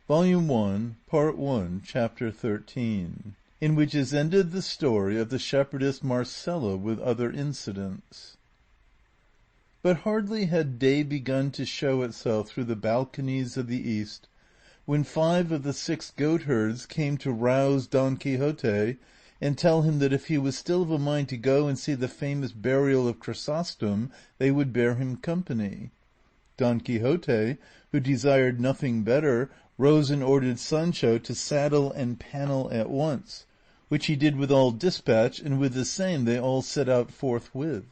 Volume 1, Part 1, Chapter 13, in which is ended the story of the shepherdess Marcella with other incidents. But hardly had day begun to show itself through the balconies of the east, when 5 of the 6 goatherds came to rouse Don Quixote and tell him that if he was still of a mind to go and see the famous burial of Chrysostom, they would bear him company. Don Quixote, who desired nothing better, rose and ordered Sancho to saddle and pannel at once, which he did with all dispatch, and with the same they all set out forthwith.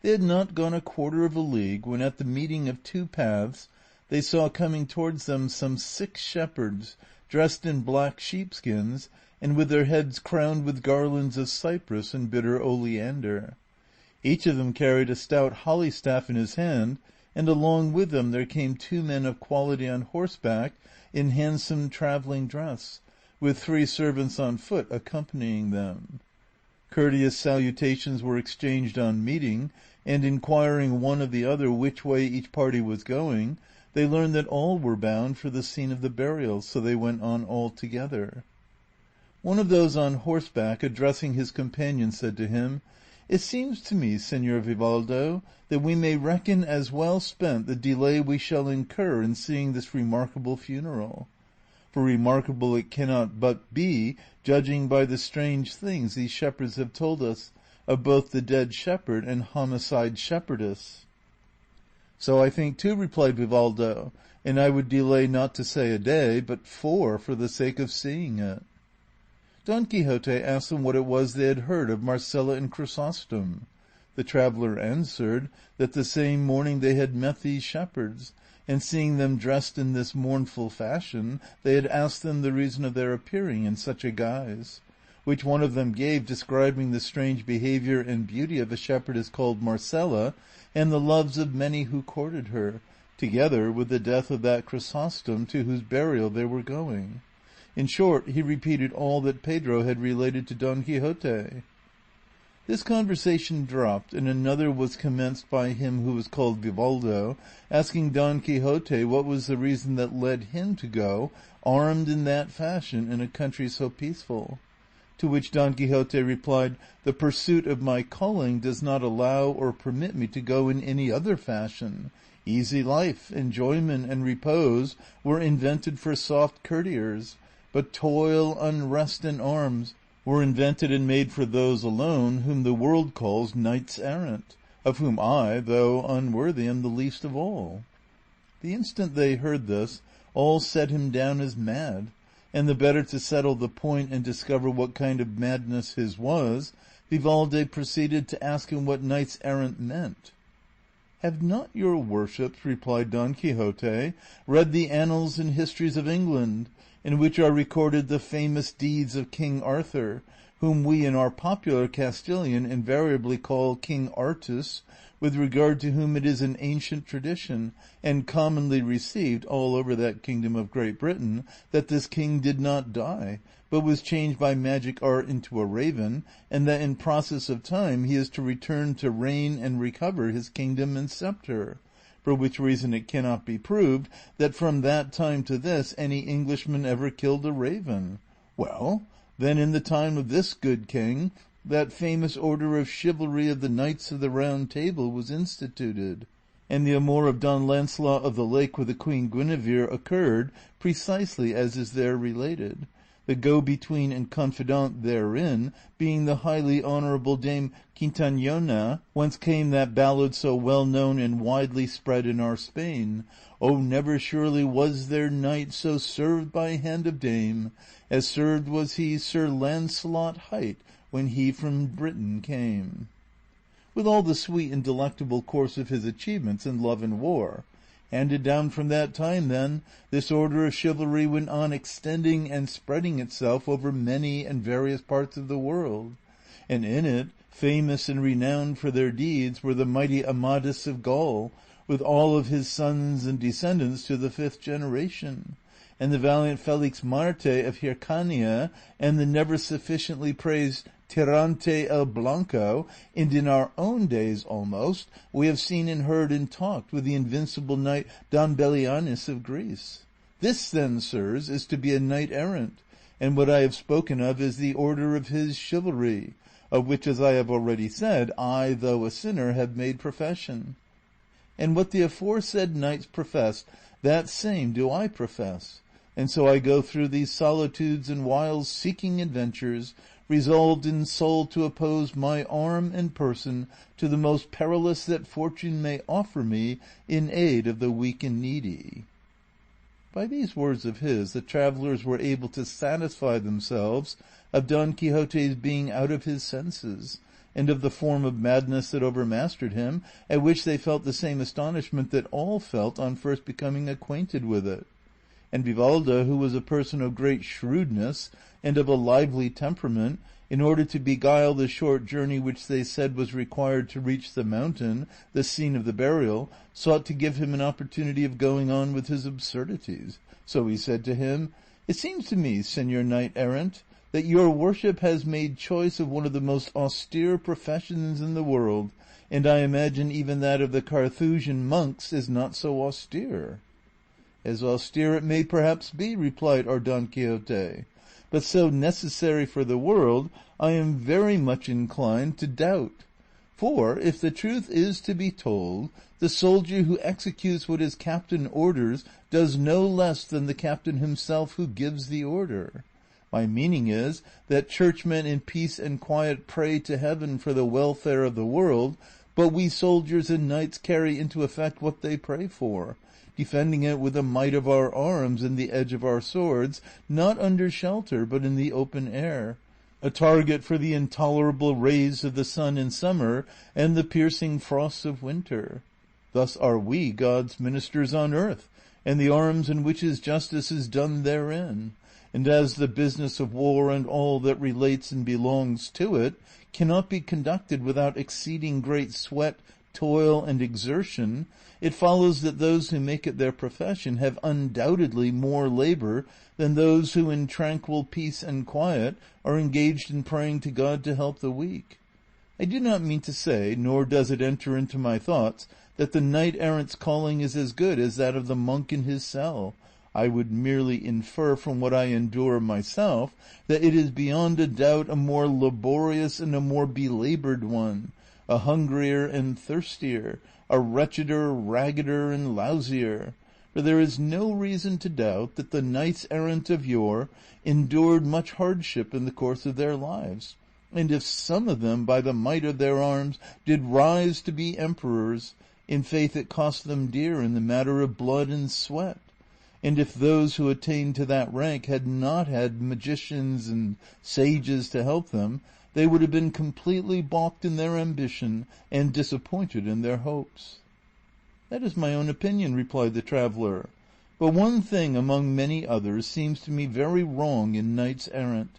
They had not gone a quarter of a league when at the meeting of 2 paths they saw coming towards them some 6 shepherds, dressed in black sheepskins, and with their heads crowned with garlands of cypress and bitter oleander. Each of them carried a stout holly staff in his hand, and along with them there came 2 men of quality on horseback in handsome travelling dress, with 3 servants on foot accompanying them. Courteous salutations were exchanged on meeting, and inquiring one of the other which way each party was going, they learned that all were bound for the scene of the burial, so they went on all together. One of those on horseback, addressing his companion, said to him, "It seems to me, Señor Vivaldo, that we may reckon as well spent the delay we shall incur in seeing this remarkable funeral. For remarkable it cannot but be, judging by the strange things these shepherds have told us of both the dead shepherd and homicide shepherdess." "So I think too," replied Vivaldo, "and I would delay not to say a day, but 4 for the sake of seeing it." Don Quixote asked them what it was they had heard of Marcella and Chrysostom. The traveller answered that the same morning they had met these shepherds, and seeing them dressed in this mournful fashion, they had asked them the reason of their appearing in such a guise, which one of them gave, describing the strange behaviour and beauty of a shepherdess called Marcella, and the loves of many who courted her, together with the death of that Chrysostom to whose burial they were going. In short, he repeated all that Pedro had related to Don Quixote. This conversation dropped, and another was commenced by him who was called Vivaldo, asking Don Quixote what was the reason that led him to go, armed in that fashion, in a country so peaceful. To which Don Quixote replied, "The pursuit of my calling does not allow or permit me to go in any other fashion. Easy life, enjoyment, and repose were invented for soft courtiers, but toil, unrest, and arms were invented and made for those alone whom the world calls knights errant, of whom I, though unworthy, am the least of all." The instant they heard this, all set him down as mad, and the better to settle the point and discover what kind of madness his was, Vivaldi proceeded to ask him what knights errant meant. "Have not your worships," replied Don Quixote, "read the annals and histories of England, in which are recorded the famous deeds of King Arthur, whom we in our popular Castilian invariably call King Artus, with regard to whom it is an ancient tradition, and commonly received all over that kingdom of Great Britain, that this king did not die, but was changed by magic art into a raven, and that in process of time he is to return to reign and recover his kingdom and sceptre, for which reason it cannot be proved that from that time to this any Englishman ever killed a raven. Well, then in the time of this good king, that famous order of chivalry of the Knights of the Round Table was instituted, and the amour of Don Lancelot of the Lake with the Queen Guinevere occurred precisely as is there related, the go-between and confidant therein being the highly honourable Dame Quintanona, whence came that ballad so well known and widely spread in our Spain, "O never surely was there knight so served by hand of dame, as served was he Sir Lancelot hight when he from Britain came," with all the sweet and delectable course of his achievements in love and war. Handed down from that time, then, this order of chivalry went on extending and spreading itself over many and various parts of the world, and in it, famous and renowned for their deeds, were the mighty Amadis of Gaul, with all of his sons and descendants to the 5th generation, and the valiant Felix Marte of Hircania, and the never sufficiently praised Tirante el Blanco, and in our own days almost we have seen and heard and talked with the invincible knight Don Belianis of Greece. This, then, sirs, is to be a knight-errant, and what I have spoken of is the order of his chivalry, of which, as I have already said, I, though a sinner, have made profession. And what the aforesaid knights professed, that same do I profess, and so I go through these solitudes and wilds seeking adventures, resolved in soul to oppose my arm and person to the most perilous that fortune may offer me in aid of the weak and needy. By these words of his, the travellers were able to satisfy themselves of Don Quixote's being out of his senses, and of the form of madness that overmastered him, at which they felt the same astonishment that all felt on first becoming acquainted with it. And Vivaldo, who was a person of great shrewdness and of a lively temperament, in order to beguile the short journey which they said was required to reach the mountain, the scene of the burial, sought to give him an opportunity of going on with his absurdities. So he said to him, "It seems to me, Señor Knight-errant, that your worship has made choice of one of the most austere professions in the world, and I imagine even that of the Carthusian monks is not so austere." "As austere it may perhaps be," replied our Don Quixote, "but so necessary for the world I am very much inclined to doubt. For, if the truth is to be told, the soldier who executes what his captain orders does no less than the captain himself who gives the order. My meaning is, that churchmen in peace and quiet pray to heaven for the welfare of the world, but we soldiers and knights carry into effect what they pray for, defending it with the might of our arms and the edge of our swords, not under shelter, but in the open air, a target for the intolerable rays of the sun in summer and the piercing frosts of winter. Thus are we God's ministers on earth, and the arms in which his justice is done therein. And as the business of war and all that relates and belongs to it cannot be conducted without exceeding great sweat, toil, and exertion, it follows that those who make it their profession have undoubtedly more labor than those who in tranquil peace and quiet are engaged in praying to God to help the weak. I do not mean to say, nor does it enter into my thoughts, that the knight-errant's calling is as good as that of the monk in his cell. I would merely infer from what I endure myself that it is beyond a doubt a more laborious and a more belabored one, a hungrier and thirstier, a wretcheder, raggeder, and lousier. For there is no reason to doubt that the knights-errant of yore endured much hardship in the course of their lives, and if some of them by the might of their arms did rise to be emperors, in faith it cost them dear in the matter of blood and sweat. And if those who attained to that rank had not had magicians and sages to help them, they would have been completely balked in their ambition and disappointed in their hopes. That is my own opinion, replied the traveller. But one thing among many others seems to me very wrong in knights errant,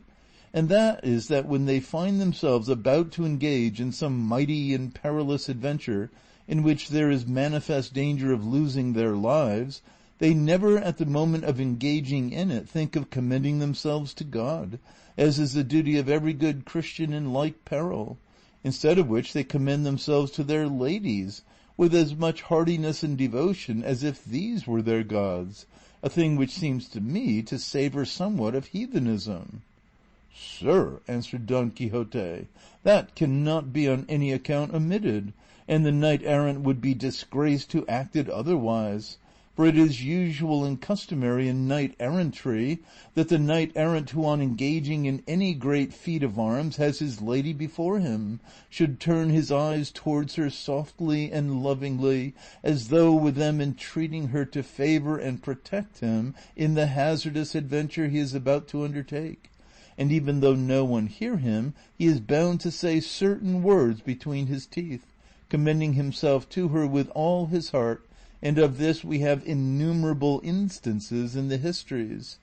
and that is that when they find themselves about to engage in some mighty and perilous adventure in which there is manifest danger of losing their lives, they never at the moment of engaging in it think of commending themselves to God, as is the duty of every good Christian in like peril, instead of which they commend themselves to their ladies, with as much heartiness and devotion as if these were their gods, a thing which seems to me to savour somewhat of heathenism. Sir, answered Don Quixote, that cannot be on any account omitted, and the knight-errant would be disgraced who acted otherwise. For it is usual and customary in knight-errantry that the knight-errant who on engaging in any great feat of arms has his lady before him should turn his eyes towards her softly and lovingly, as though with them entreating her to favour and protect him in the hazardous adventure he is about to undertake. And even though no one hear him, he is bound to say certain words between his teeth, commending himself to her with all his heart, and of this we have innumerable instances in the histories.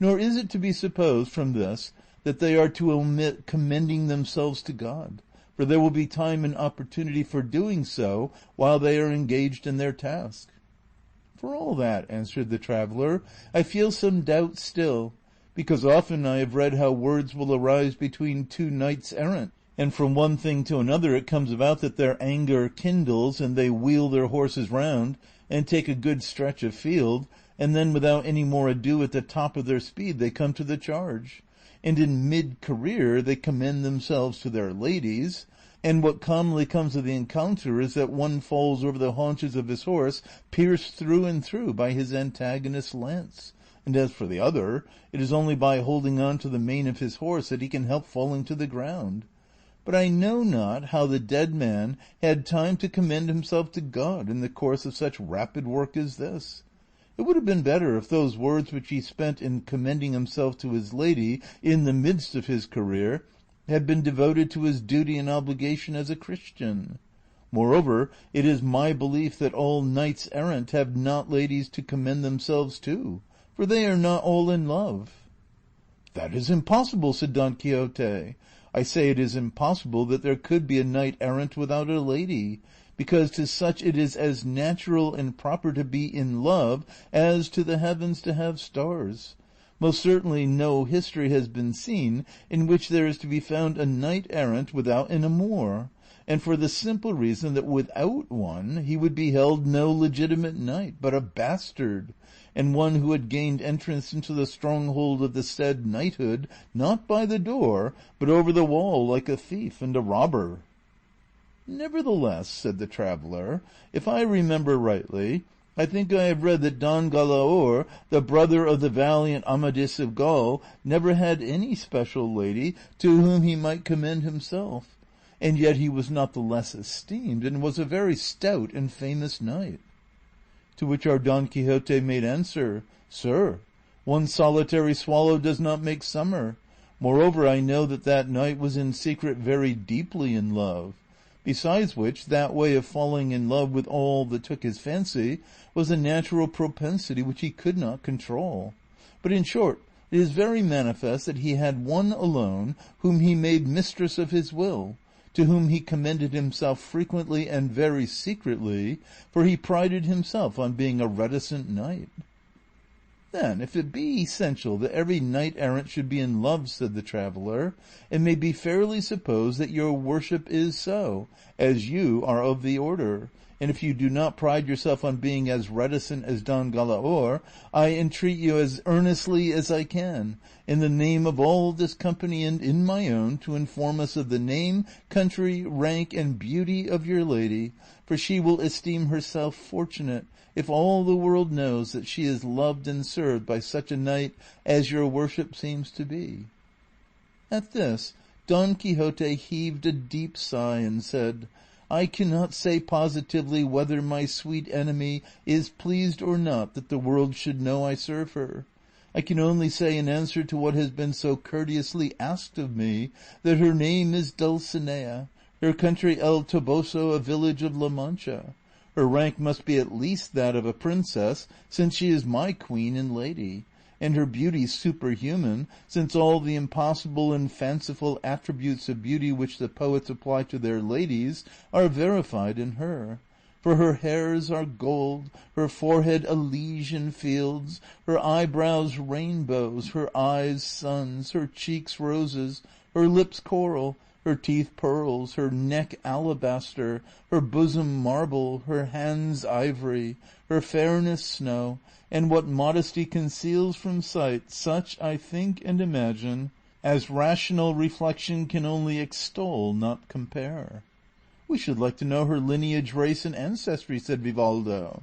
Nor is it to be supposed from this that they are to omit commending themselves to God, for there will be time and opportunity for doing so while they are engaged in their task. For all that, answered the traveller, I feel some doubt still, because often I have read how words will arise between two knights errant, and from one thing to another it comes about that their anger kindles, and they wheel their horses round, and take a good stretch of field, and then without any more ado at the top of their speed they come to the charge, and in mid-career they commend themselves to their ladies, and what commonly comes of the encounter is that one falls over the haunches of his horse, pierced through and through by his antagonist's lance, and as for the other, it is only by holding on to the mane of his horse that he can help falling to the ground. But I know not how the dead man had time to commend himself to God in the course of such rapid work as this. It would have been better if those words which he spent in commending himself to his lady in the midst of his career had been devoted to his duty and obligation as a Christian. Moreover, it is my belief that all knights errant have not ladies to commend themselves to, for they are not all in love. That is impossible, said Don Quixote. I say it is impossible that there could be a knight errant without a lady, because to such it is as natural and proper to be in love as to the heavens to have stars. Most certainly no history has been seen in which there is to be found a knight errant without an amour, and for the simple reason that without one he would be held no legitimate knight, but a bastard, and one who had gained entrance into the stronghold of the said knighthood, not by the door, but over the wall like a thief and a robber. Nevertheless, said the traveller, if I remember rightly, I think I have read that Don Galaor, the brother of the valiant Amadis of Gaul, never had any special lady to whom he might commend himself, and yet he was not the less esteemed, and was a very stout and famous knight. To which our Don Quixote made answer, Sir, one solitary swallow does not make summer. Moreover, I know that that knight was in secret very deeply in love. Besides which, that way of falling in love with all that took his fancy was a natural propensity which he could not control. But in short, it is very manifest that he had one alone whom he made mistress of his will, to whom he commended himself frequently and very secretly, for he prided himself on being a reticent knight. Then, if it be essential that every knight errant should be in love, said the traveller, it may be fairly supposed that your worship is so, as you are of the order, and if you do not pride yourself on being as reticent as Don Galaor, I entreat you as earnestly as I can, in the name of all this company and in my own, to inform us of the name, country, rank, and beauty of your lady, for she will esteem herself fortunate if all the world knows that she is loved and served by such a knight as your worship seems to be. At this, Don Quixote heaved a deep sigh and said, I cannot say positively whether my sweet enemy is pleased or not that the world should know I serve her. I can only say in answer to what has been so courteously asked of me, that her name is Dulcinea, her country El Toboso, a village of La Mancha. Her rank must be at least that of a princess, since she is my queen and lady, and her beauty superhuman, since all the impossible and fanciful attributes of beauty which the poets apply to their ladies are verified in her. For her hairs are gold, her forehead Elysian fields, her eyebrows rainbows, her eyes suns, her cheeks roses, her lips coral, her teeth pearls, her neck alabaster, her bosom marble, her hands ivory, her fairness snow, and what modesty conceals from sight, such I think and imagine, as rational reflection can only extol, not compare. We should like to know her lineage, race, and ancestry, said Vivaldo.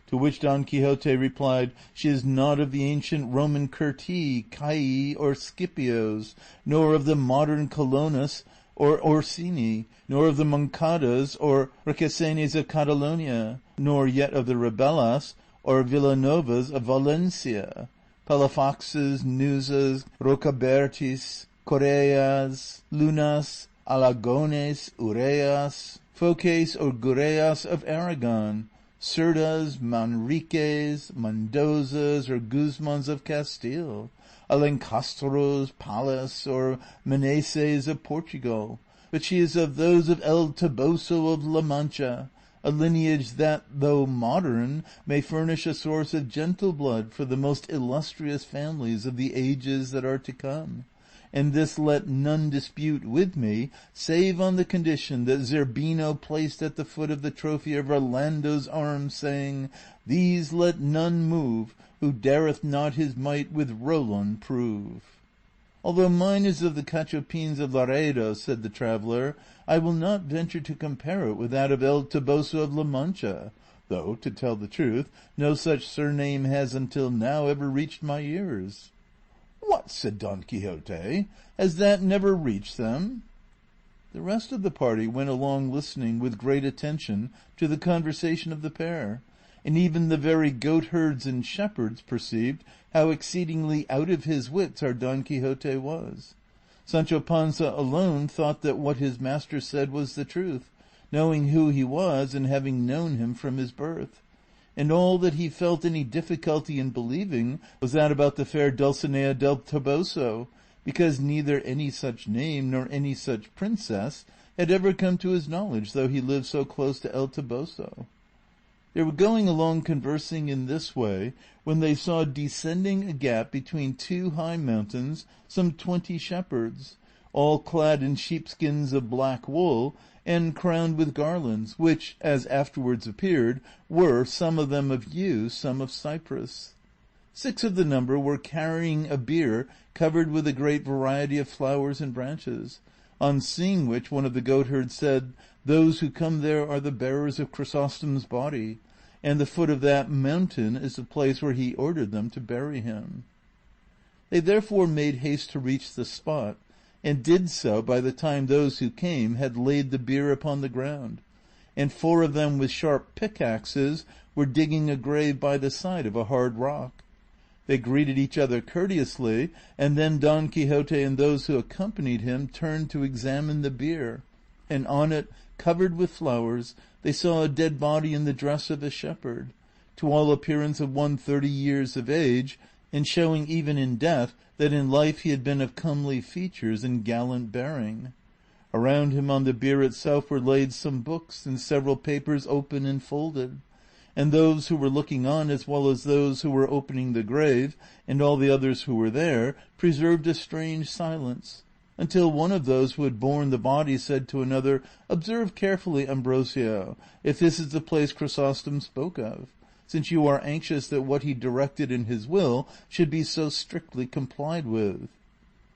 To which Don Quixote replied, she is not of the ancient Roman Curtii, Caii, or Scipios, nor of the modern Colonus, or Orsini, nor of the Moncadas or Requesenes of Catalonia, nor yet of the Rebellas or Villanovas of Valencia, Palafoxes, Nuzas, Rocabertis, Correas, Lunas, Alagones, Ureas, Foques or Gureas of Aragon, Cerdas, Manriques, Mendozas, or Guzmans of Castile, Alencastros, Pallas, or Meneses of Portugal, but she is of those of El Toboso of La Mancha, a lineage that, though modern, may furnish a source of gentle blood for the most illustrious families of the ages that are to come, and this let none dispute with me, save on the condition that Zerbino placed at the foot of the trophy of Orlando's arms, saying, These let none move, who dareth not his might with Roland prove. Although mine is of the Cachopins of Laredo, said the traveller, I will not venture to compare it with that of El Toboso of La Mancha, though, to tell the truth, no such surname has until now ever reached my ears. What, said Don Quixote, has that never reached them? The rest of the party went along listening with great attention to the conversation of the pair, and even the very goatherds and shepherds perceived how exceedingly out of his wits our Don Quixote was. Sancho Panza alone thought that what his master said was the truth, knowing who he was and having known him from his birth. And all that he felt any difficulty in believing was that about the fair Dulcinea del Toboso, because neither any such name nor any such princess had ever come to his knowledge, though he lived so close to El Toboso. They were going along conversing in this way, when they saw descending a gap between two high mountains some 20 shepherds, all clad in sheepskins of black wool, and crowned with garlands, which, as afterwards appeared, were, some of them of yew, some of cypress. 6 of the number were carrying a bier covered with a great variety of flowers and branches, on seeing which one of the goatherds said, Those who come there are the bearers of Chrysostom's body, and the foot of that mountain is the place where he ordered them to bury him. They therefore made haste to reach the spot, and did so by the time those who came had laid the bier upon the ground, and 4 of them with sharp pickaxes were digging a grave by the side of a hard rock. They greeted each other courteously, and then Don Quixote and those who accompanied him turned to examine the bier, and on it, covered with flowers, they saw a dead body in the dress of a shepherd, to all appearance of one 30 years of age, and showing even in death that in life he had been of comely features and gallant bearing. Around him on the bier itself were laid some books and several papers open and folded, and those who were looking on, as well as those who were opening the grave, and all the others who were there, preserved a strange silence, until one of those who had borne the body said to another, Observe carefully, Ambrosio, if this is the place Chrysostom spoke of, since you are anxious that what he directed in his will should be so strictly complied with.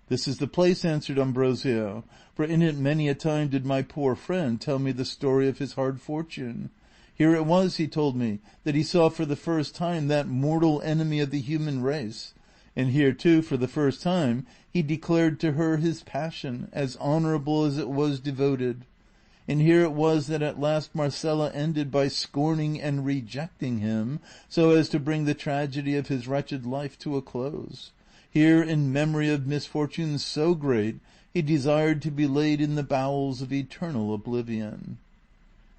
This is the place, answered Ambrosio, for in it many a time did my poor friend tell me the story of his hard fortune. Here it was, he told me, that he saw for the first time that mortal enemy of the human race, and here too, for the first time, he declared to her his passion, as honourable as it was devoted. And here it was that at last Marcela ended by scorning and rejecting him, so as to bring the tragedy of his wretched life to a close. Here, in memory of misfortunes so great, he desired to be laid in the bowels of eternal oblivion.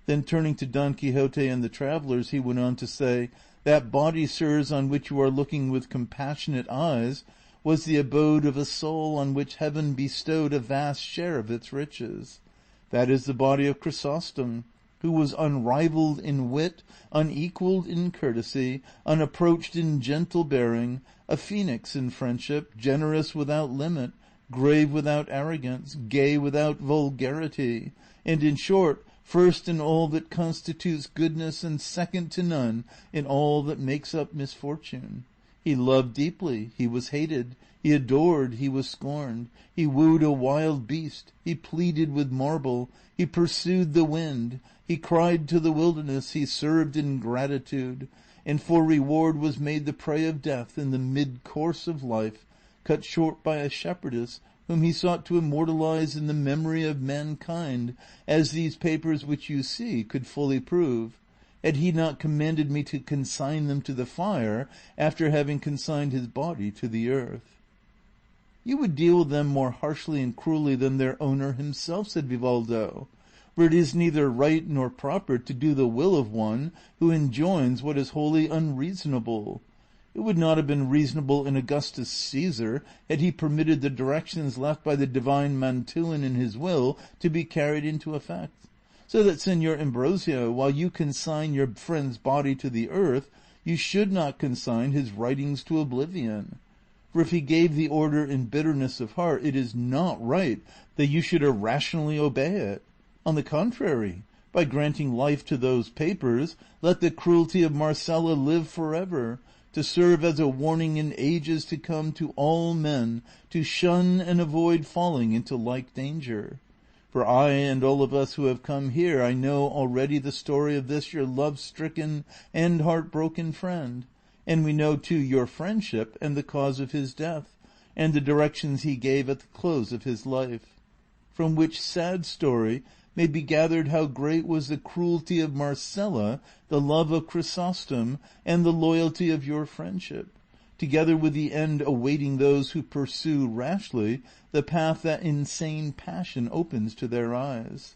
Then turning to Don Quixote and the travellers, he went on to say, That body, sirs, on which you are looking with compassionate eyes, was the abode of a soul on which heaven bestowed a vast share of its riches. That is the body of Chrysostom, who was unrivalled in wit, unequalled in courtesy, unapproached in gentle bearing, a phoenix in friendship, generous without limit, grave without arrogance, gay without vulgarity, and in short, first in all that constitutes goodness and second to none in all that makes up misfortune. He loved deeply, he was hated, he adored, he was scorned, he wooed a wild beast, he pleaded with marble, he pursued the wind, he cried to the wilderness, he served in gratitude, and for reward was made the prey of death in the mid-course of life, cut short by a shepherdess, whom he sought to immortalize in the memory of mankind, as these papers which you see could fully prove, had he not commanded me to consign them to the fire after having consigned his body to the earth. You would deal with them more harshly and cruelly than their owner himself, said Vivaldo, for it is neither right nor proper to do the will of one who enjoins what is wholly unreasonable. It would not have been reasonable in Augustus Caesar had he permitted the directions left by the divine Mantuan in his will to be carried into effect. So that, Senor Ambrosio, while you consign your friend's body to the earth, you should not consign his writings to oblivion. For if he gave the order in bitterness of heart, it is not right that you should irrationally obey it. On the contrary, by granting life to those papers, let the cruelty of Marcella live forever, to serve as a warning in ages to come to all men to shun and avoid falling into like danger. For I and all of us who have come here, I know already the story of this your love-stricken and heartbroken friend, and we know too your friendship and the cause of his death, and the directions he gave at the close of his life. From which sad story may be gathered how great was the cruelty of Marcella, the love of Chrysostom, and the loyalty of your friendship, together with the end awaiting those who pursue rashly the path that insane passion opens to their eyes.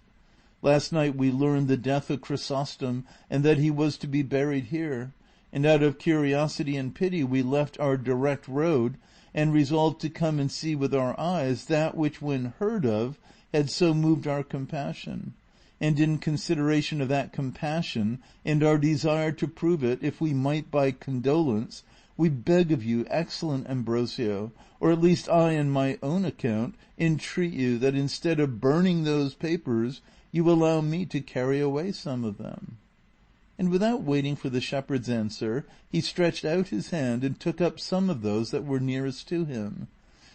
Last night we learned the death of Chrysostom, and that he was to be buried here, and out of curiosity and pity we left our direct road, and resolved to come and see with our eyes that which, when heard of, had so moved our compassion, and in consideration of that compassion, and our desire to prove it, if we might by condolence, we beg of you, excellent Ambrosio, or at least I on my own account, entreat you that instead of burning those papers, you allow me to carry away some of them. And without waiting for the shepherd's answer, he stretched out his hand and took up some of those that were nearest to him.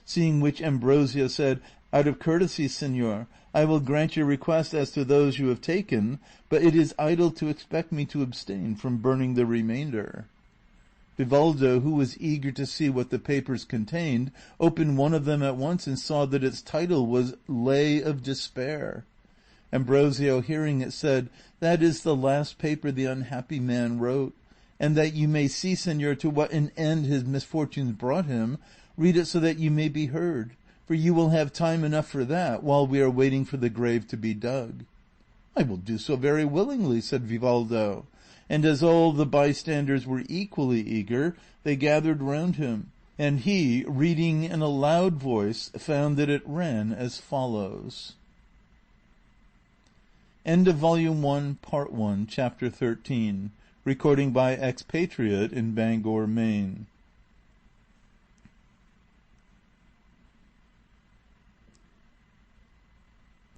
Seeing which Ambrosio said, Out of courtesy, Senor, I will grant your request as to those you have taken, but it is idle to expect me to abstain from burning the remainder. Vivaldo, who was eager to see what the papers contained, opened one of them at once and saw that its title was Lay of Despair. Ambrosio, hearing it, said, That is the last paper the unhappy man wrote, and that you may see, Senor, to what an end his misfortunes brought him, read it so that you may be heard, for you will have time enough for that while we are waiting for the grave to be dug. I will do so very willingly, said Vivaldo. And as all the bystanders were equally eager, they gathered round him, and he, reading in a loud voice, found that it ran as follows. End of Volume 1, Part 1, Chapter 13. Recording by Expatriate in Bangor, Maine.